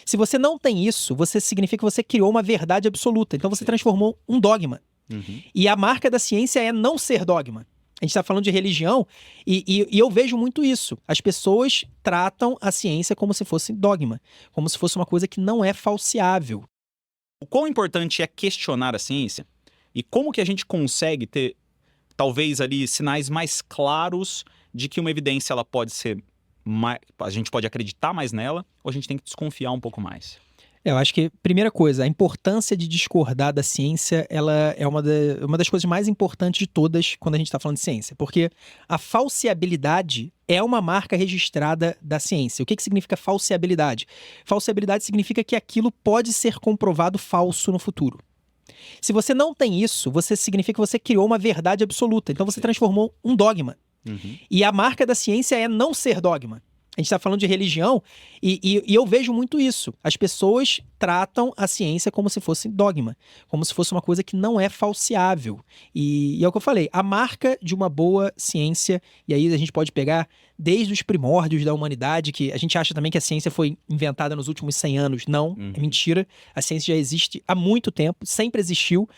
Se você não tem isso, você significa que você criou uma verdade absoluta. Então você transformou um dogma. E a marca da ciência é não ser dogma. A gente está falando de religião e eu vejo muito isso. As pessoas tratam a ciência como se fosse dogma, como se fosse uma coisa que não é falseável. O quão importante é questionar a ciência? E como que a gente consegue ter, talvez ali, sinais mais claros de que uma evidência ela pode ser mais, a gente pode acreditar mais nela ou a gente tem que desconfiar um pouco mais? Eu acho que, primeira coisa, a importância de discordar da ciência, ela é uma das coisas mais importantes de todas quando a gente está falando de ciência. Porque a falseabilidade é uma marca registrada da ciência. O que significa falseabilidade? Falseabilidade significa que aquilo pode ser comprovado falso no futuro. Se você não tem isso, você significa que você criou uma verdade absoluta. Então você transformou um dogma. E a marca da ciência é não ser dogma. A gente está falando de religião e eu vejo muito isso. As pessoas tratam a ciência como se fosse dogma, como se fosse uma coisa que não é falseável. E é o que eu falei, a marca de uma boa ciência, e aí a gente pode pegar desde os primórdios da humanidade, que a gente acha também que a ciência foi inventada nos últimos 100 anos. Não, é mentira. A ciência já existe há muito tempo, sempre existiu.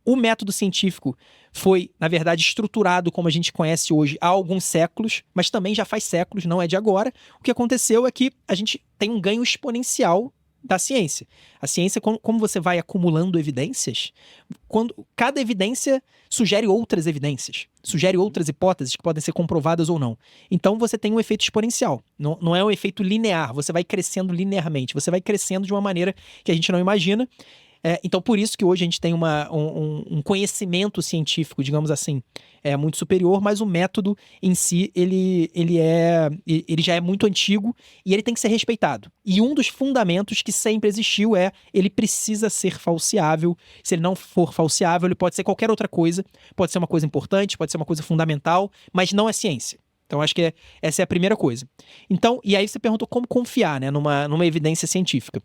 O método científico foi, na verdade, estruturado como a gente conhece hoje há alguns séculos, mas também já faz séculos, não é de agora. O que aconteceu é que a gente tem um ganho exponencial da ciência. A ciência, como você vai acumulando evidências, cada evidência sugere outras evidências, sugere outras hipóteses que podem ser comprovadas ou não. Então você tem um efeito exponencial, não é um efeito linear, você vai crescendo linearmente, você vai crescendo de uma maneira que a gente não imagina. Então, por isso que hoje a gente tem um conhecimento científico, digamos assim, muito superior, mas o método em si, ele já é muito antigo e ele tem que ser respeitado. E um dos fundamentos que sempre existiu ele precisa ser falseável. Se ele não for falseável, ele pode ser qualquer outra coisa, pode ser uma coisa importante, pode ser uma coisa fundamental, mas não é ciência. Então, acho que essa é a primeira coisa. Então, e aí você perguntou como confiar, né, numa evidência científica.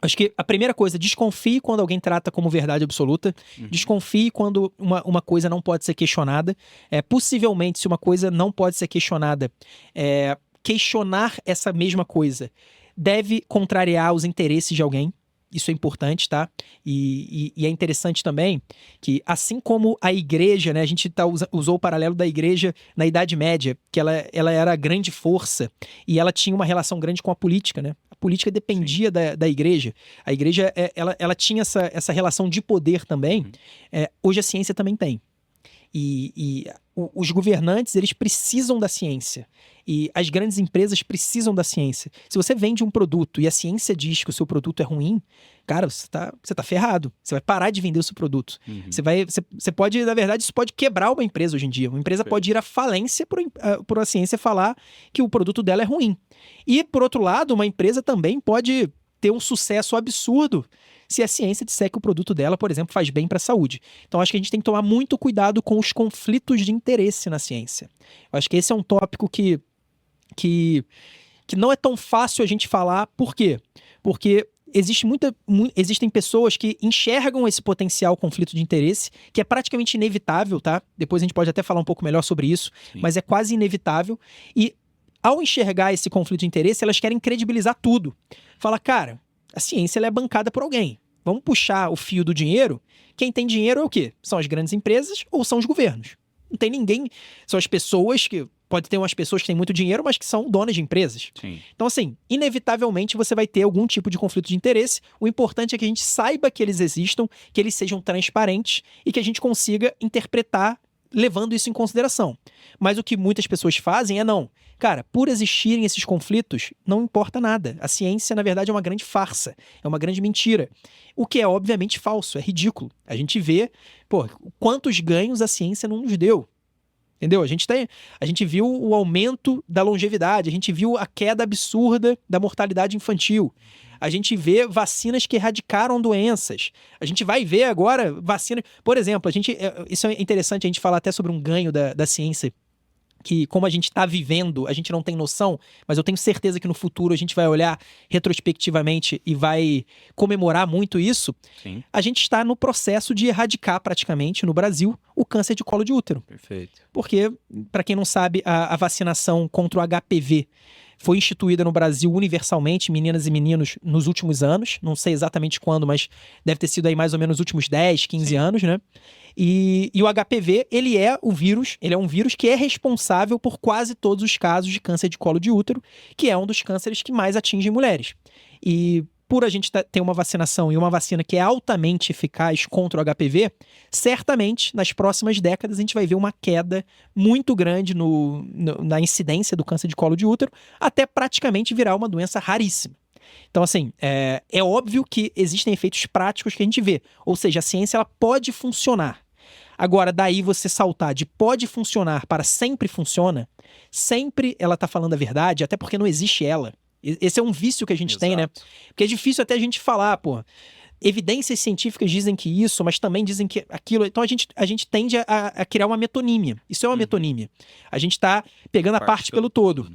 Acho que a primeira coisa, desconfie quando alguém trata como verdade absoluta, desconfie quando uma coisa não pode ser questionada. Possivelmente, se uma coisa não pode ser questionada, questionar essa mesma coisa deve contrariar os interesses de alguém. Isso é importante, tá? E é interessante também que, assim como a igreja, né? A gente usou o paralelo da igreja na Idade Média, que ela era a grande força e ela tinha uma relação grande com a política, né? A política dependia da igreja. A igreja, ela tinha essa relação de poder também. Hoje a ciência também tem. E os governantes, eles precisam da ciência. E as grandes empresas precisam da ciência. Se você vende um produto e a ciência diz que o seu produto é ruim, cara, você tá ferrado. Você vai parar de vender o seu produto. Você pode, na verdade, isso pode quebrar uma empresa hoje em dia. Uma empresa pode ir à falência por a ciência falar que o produto dela é ruim. E, por outro lado, uma empresa também pode ter um sucesso absurdo se a ciência disser que o produto dela, por exemplo, faz bem para a saúde. Então, acho que a gente tem que tomar muito cuidado com os conflitos de interesse na ciência. Eu acho que esse é um tópico que não é tão fácil a gente falar. Por quê? Porque existem pessoas que enxergam esse potencial conflito de interesse, que é praticamente inevitável, tá? Depois a gente pode até falar um pouco melhor sobre isso, mas é quase inevitável. E ao enxergar esse conflito de interesse, elas querem credibilizar tudo. Fala, cara, a ciência ela é bancada por alguém. Vamos puxar o fio do dinheiro? Quem tem dinheiro é o quê? São as grandes empresas ou são os governos? Não tem ninguém. São as pessoas que... Pode ter umas pessoas que têm muito dinheiro, mas que são donas de empresas. Sim. Então, assim, inevitavelmente você vai ter algum tipo de conflito de interesse. O importante é que a gente saiba que eles existam, que eles sejam transparentes e que a gente consiga interpretar levando isso em consideração. Mas o que muitas pessoas fazem não. Cara, por existirem esses conflitos, não importa nada. A ciência, na verdade, é uma grande farsa. É uma grande mentira. O que é obviamente falso, é ridículo. A gente vê, quantos ganhos a ciência não nos deu. Entendeu? A gente viu o aumento da longevidade, a gente viu a queda absurda da mortalidade infantil. A gente vê vacinas que erradicaram doenças. A gente vai ver agora vacinas... Por exemplo, isso é interessante a gente falar até sobre um ganho da ciência, que como a gente está vivendo, a gente não tem noção, mas eu tenho certeza que no futuro a gente vai olhar retrospectivamente e vai comemorar muito isso. Sim. A gente está no processo de erradicar praticamente no Brasil o câncer de colo de útero. Perfeito. Porque, para quem não sabe, a vacinação contra o HPV foi instituída no Brasil universalmente, meninas e meninos, nos últimos anos. Não sei exatamente quando, mas deve ter sido aí mais ou menos nos últimos 10, 15 anos, né? E o HPV, ele é um vírus que é responsável por quase todos os casos de câncer de colo de útero, que é um dos cânceres que mais atingem mulheres. E por a gente ter uma vacinação e uma vacina que é altamente eficaz contra o HPV, certamente, nas próximas décadas, a gente vai ver uma queda muito grande na incidência do câncer de colo de útero, até praticamente virar uma doença raríssima. Então, assim, é óbvio que existem efeitos práticos que a gente vê. Ou seja, a ciência ela pode funcionar. Agora, daí você saltar de pode funcionar para sempre funciona, sempre ela tá falando a verdade, até porque não existe ela. Esse é um vício que a gente tem, né? Porque é difícil até a gente falar, pô. Evidências científicas dizem que isso, mas também dizem que aquilo. Então a gente tende a criar uma metonímia. Isso é uma metonímia. A gente tá pegando a parte pelo todo.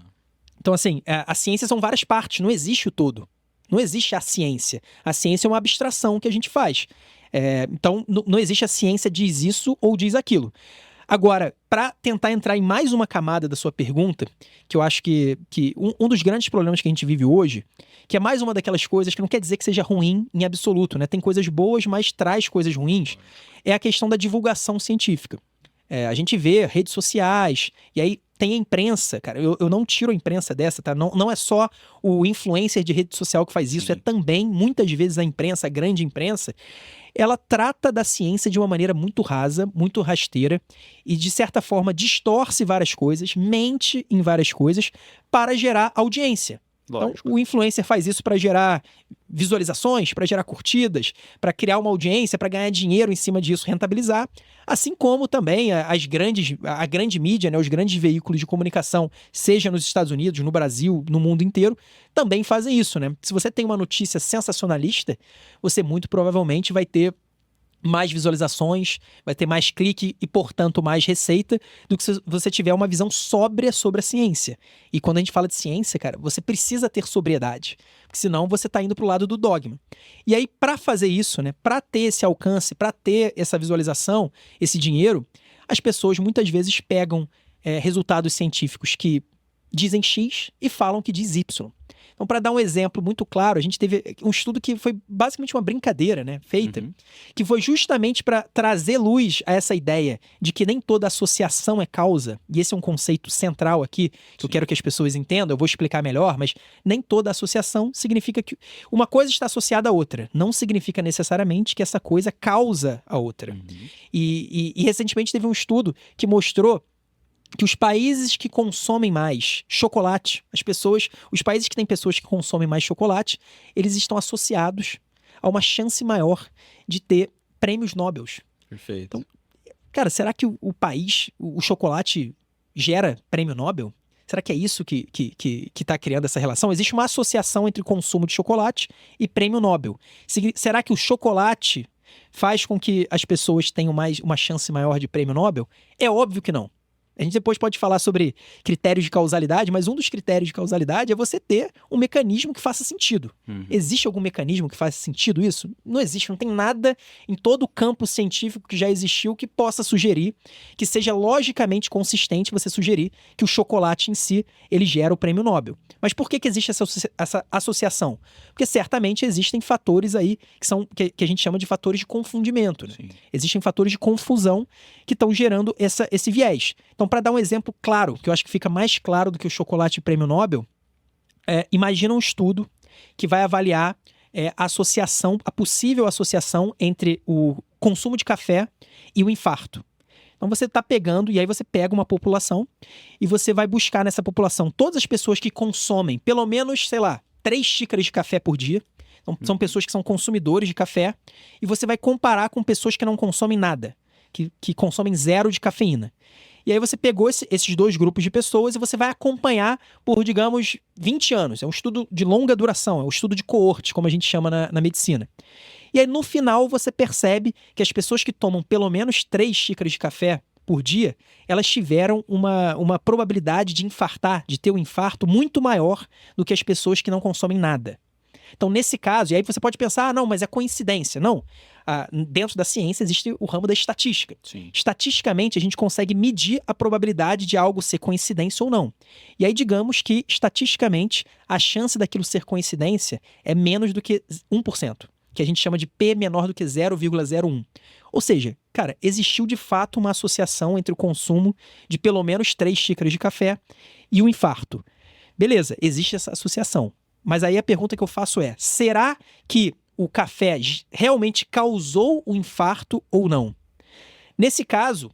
Então, assim, a ciência são várias partes, não existe o todo. Não existe a ciência. A ciência é uma abstração que a gente faz. Então, não existe a ciência diz isso ou diz aquilo. Agora, para tentar entrar em mais uma camada da sua pergunta, que eu acho que um dos grandes problemas que a gente vive hoje, que é mais uma daquelas coisas que não quer dizer que seja ruim em absoluto, né? Tem coisas boas, mas traz coisas ruins, é a questão da divulgação científica. A gente vê redes sociais, e aí tem a imprensa, cara, eu não tiro a imprensa dessa, tá? Não é só o influencer de rede social que faz isso, é também, muitas vezes, a imprensa, a grande imprensa, ela trata da ciência de uma maneira muito rasa, muito rasteira, e de certa forma distorce várias coisas, mente em várias coisas, para gerar audiência. Então, o influencer faz isso para gerar visualizações, para gerar curtidas, para criar uma audiência, para ganhar dinheiro em cima disso, rentabilizar. Assim como também a grande mídia, né, os grandes veículos de comunicação, seja nos Estados Unidos, no Brasil, no mundo inteiro, também fazem isso, né? Se você tem uma notícia sensacionalista, você muito provavelmente vai ter mais visualizações, vai ter mais clique e, portanto, mais receita do que se você tiver uma visão sóbria sobre a ciência. E quando a gente fala de ciência, cara, você precisa ter sobriedade, porque senão você está indo para o lado do dogma. E aí, para fazer isso, né, para ter esse alcance, para ter essa visualização, esse dinheiro, as pessoas muitas vezes pegam resultados científicos que dizem X e falam que diz Y. Então, para dar um exemplo muito claro, a gente teve um estudo que foi basicamente uma brincadeira, né, feita, que foi justamente para trazer luz a essa ideia de que nem toda associação é causa, e esse é um conceito central aqui, que eu quero que as pessoas entendam, eu vou explicar melhor, mas nem toda associação significa que uma coisa está associada à outra, não significa necessariamente que essa coisa causa a outra. E recentemente teve um estudo que mostrou que os países que consomem mais chocolate, os países que têm pessoas que consomem mais chocolate, eles estão associados a uma chance maior de ter prêmios Nobel. Perfeito. Então, cara, será que o chocolate gera prêmio Nobel? Será que é isso que está criando essa relação? Existe uma associação entre consumo de chocolate e prêmio Nobel. Será que o chocolate faz com que as pessoas tenham uma chance maior de prêmio Nobel? É óbvio que não. A gente depois pode falar sobre critérios de causalidade, mas um dos critérios de causalidade é você ter um mecanismo que faça sentido. Existe algum mecanismo que faça sentido isso? Não existe, não tem nada em todo o campo científico que já existiu que possa sugerir, que seja logicamente consistente você sugerir que o chocolate em si, ele gera o prêmio Nobel. Mas por que existe essa associação? Porque certamente existem fatores aí que a gente chama de fatores de confundimento. Né? Existem fatores de confusão que estão gerando esse viés. Então, para dar um exemplo claro, que eu acho que fica mais claro do que o chocolate e prêmio Nobel, imagina um estudo que vai avaliar a possível associação entre o consumo de café e o infarto. Então você está pegando, e aí você pega uma população e você vai buscar nessa população todas as pessoas que consomem pelo menos, 3 xícaras de café por dia. Então, são pessoas que são consumidores de café, e você vai comparar com pessoas que não consomem nada, que consomem 0 de cafeína. E aí você pegou esses 2 grupos de pessoas e você vai acompanhar por, digamos, 20 anos. É um estudo de longa duração, é um estudo de coorte, como a gente chama na medicina. E aí, no final, você percebe que as pessoas que tomam pelo menos 3 xícaras de café por dia, elas tiveram uma probabilidade de infartar, de ter um infarto muito maior do que as pessoas que não consomem nada. Então, nesse caso, e aí você pode pensar, não, mas é coincidência. Não. Dentro da ciência existe o ramo da estatística. Sim. Estatisticamente, a gente consegue medir a probabilidade de algo ser coincidência ou não. E aí, digamos que, estatisticamente, a chance daquilo ser coincidência é menos do que 1%, que a gente chama de P menor do que 0,01. Ou seja, cara, existiu de fato uma associação entre o consumo de pelo menos 3 xícaras de café e o infarto. Beleza, existe essa associação. Mas aí a pergunta que eu faço é, será que o café realmente causou o infarto ou não? Nesse caso,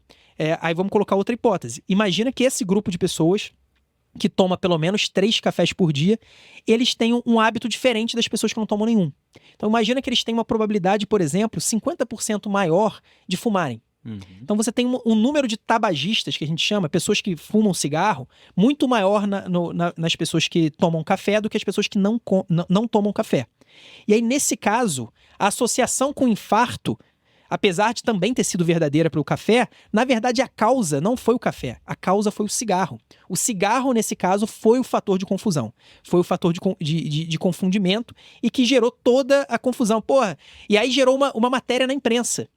aí vamos colocar outra hipótese. Imagina que esse grupo de pessoas que toma pelo menos 3 cafés por dia, eles têm um hábito diferente das pessoas que não tomam nenhum. Então imagina que eles têm uma probabilidade, por exemplo, 50% maior de fumarem. Então você tem um número de tabagistas, que a gente chama, pessoas que fumam cigarro, muito maior nas pessoas que tomam café do que as pessoas que não tomam café. E aí, nesse caso, a associação com o infarto, apesar de também ter sido verdadeira para o café, na verdade a causa não foi o café, a causa foi o cigarro. O cigarro, nesse caso, foi o fator de confusão, foi o fator de confundimento e que gerou toda a confusão. Porra, e aí gerou uma matéria na imprensa.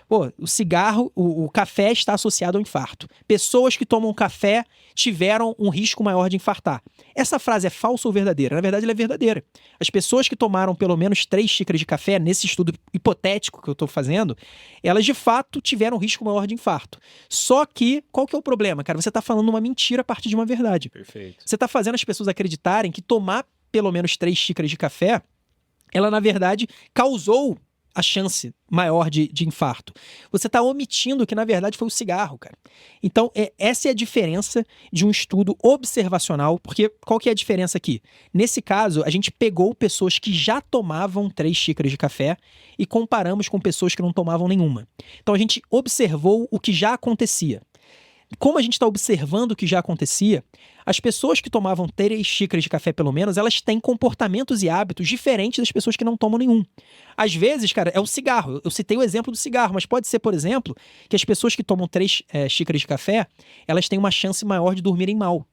Pô, o cigarro, o café está associado ao infarto. Pessoas que tomam café tiveram um risco maior de infartar. Essa frase é falsa ou verdadeira? Na verdade, ela é verdadeira. As pessoas que tomaram pelo menos 3 xícaras de café, nesse estudo hipotético que eu estou fazendo, elas de fato tiveram um risco maior de infarto. Só que, qual que é o problema, cara? Você está falando uma mentira a partir de uma verdade. Perfeito. Você está fazendo as pessoas acreditarem que tomar pelo menos 3 xícaras de café, ela, na verdade, causou a chance maior de infarto. Você está omitindo que, na verdade, foi o cigarro, cara. Então, essa é a diferença de um estudo observacional, porque qual que é a diferença aqui? Nesse caso, a gente pegou pessoas que já tomavam 3 xícaras de café e comparamos com pessoas que não tomavam nenhuma. Então, a gente observou o que já acontecia. Como a gente está observando o que já acontecia, as pessoas que tomavam 3 xícaras de café pelo menos, elas têm comportamentos e hábitos diferentes das pessoas que não tomam nenhum. Às vezes, cara, é o cigarro. Eu citei o exemplo do cigarro, mas pode ser, por exemplo, que as pessoas que tomam 3 xícaras de café, elas têm uma chance maior de dormirem mal.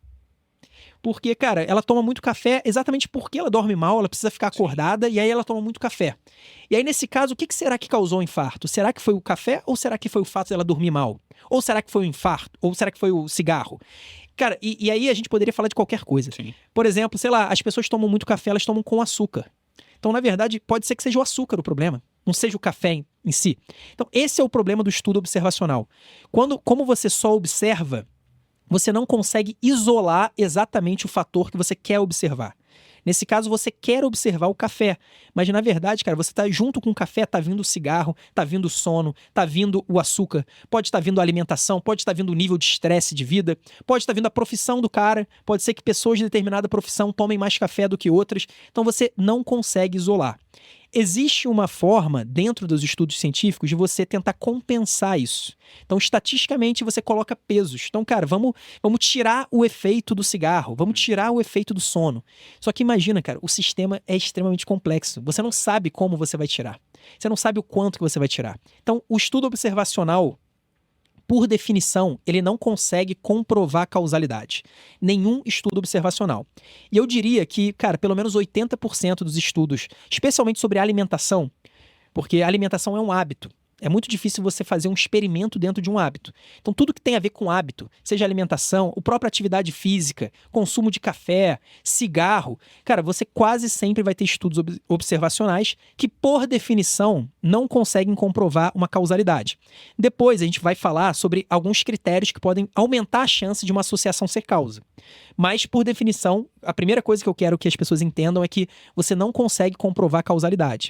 Porque, cara, ela toma muito café exatamente porque ela dorme mal, ela precisa ficar acordada e aí ela toma muito café. E aí, nesse caso, o que será que causou o infarto? Será que foi o café ou será que foi o fato dela dormir mal? Ou será que foi o infarto? Ou será que foi o cigarro? Cara, e aí a gente poderia falar de qualquer coisa. Sim. Por exemplo, sei lá, as pessoas tomam muito café, elas tomam com açúcar. Então, na verdade, pode ser que seja o açúcar o problema, não seja o café em si. Então, esse é o problema do estudo observacional. Como você só observa, você não consegue isolar exatamente o fator que você quer observar. Nesse caso, você quer observar o café, mas na verdade, cara, você tá junto com o café, tá vindo o cigarro, tá vindo o sono, tá vindo o açúcar, pode estar vindo a alimentação, pode estar vindo o nível de estresse de vida, pode estar vindo a profissão do cara, pode ser que pessoas de determinada profissão tomem mais café do que outras, então você não consegue isolar. Existe uma forma, dentro dos estudos científicos, de você tentar compensar isso. Então, estatisticamente, você coloca pesos. Então, cara, vamos tirar o efeito do cigarro, vamos tirar o efeito do sono. Só que imagina, cara, o sistema é extremamente complexo. Você não sabe como você vai tirar. Você não sabe o quanto que você vai tirar. Então, o estudo observacional, por definição, ele não consegue comprovar causalidade. Nenhum estudo observacional. E eu diria que, cara, pelo menos 80% dos estudos, especialmente sobre alimentação, porque a alimentação é um hábito. É muito difícil você fazer um experimento dentro de um hábito. Então, tudo que tem a ver com hábito, seja alimentação, a própria atividade física, consumo de café, cigarro, cara, você quase sempre vai ter estudos observacionais que, por definição, não conseguem comprovar uma causalidade. Depois, a gente vai falar sobre alguns critérios que podem aumentar a chance de uma associação ser causa. Mas, por definição, a primeira coisa que eu quero que as pessoas entendam é que você não consegue comprovar causalidade.